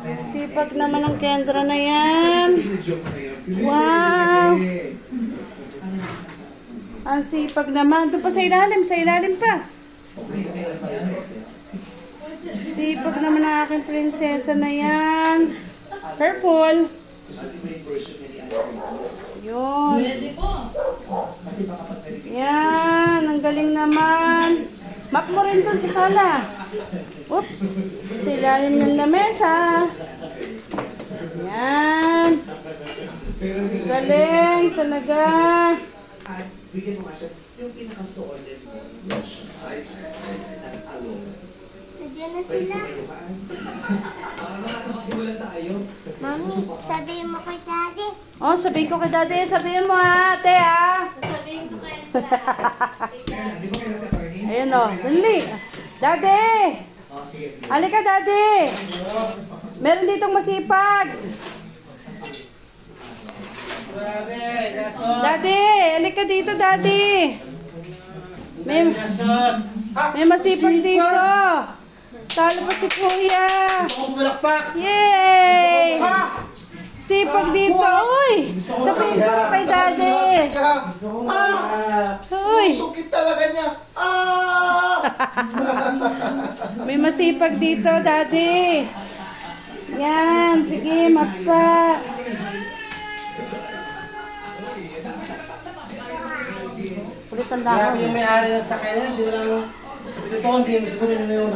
Sipag naman ang Kendra na yan. Wow! Ang sipag naman. Doon pa sa ilalim pa. Sipag naman ang aking prinsesa na yan. Careful. Yun. Yan, ang galing naman. Map mo rin dun sa sala. Oops. Sa ilalim ng lamesa. Yan. Galing talaga. Bigyan mo nga siya yung pinaka-solid mo. Nandiyan na sila. Mami, sabihin mo kay daddy. Oh, sabihin ko kay daddy. Sabihin mo ha, ate ha. Sabihin ko kay Ayun o. Dali. Daddy. Halika daddy. Meron ditong masipag. Daddy, halika dito daddy. May masipag dito. Talo pa si kuya. Yay! Sipag dito. Uy! Sabihin ko kay daddy. Uy! Sukit talaga niya. May masipag dito daddy. Yan. Sige, mapa. Kulitan lang. Grabe yung may-ari ng sakyan. Hindi lang. Ito, hindi mo siguro na yung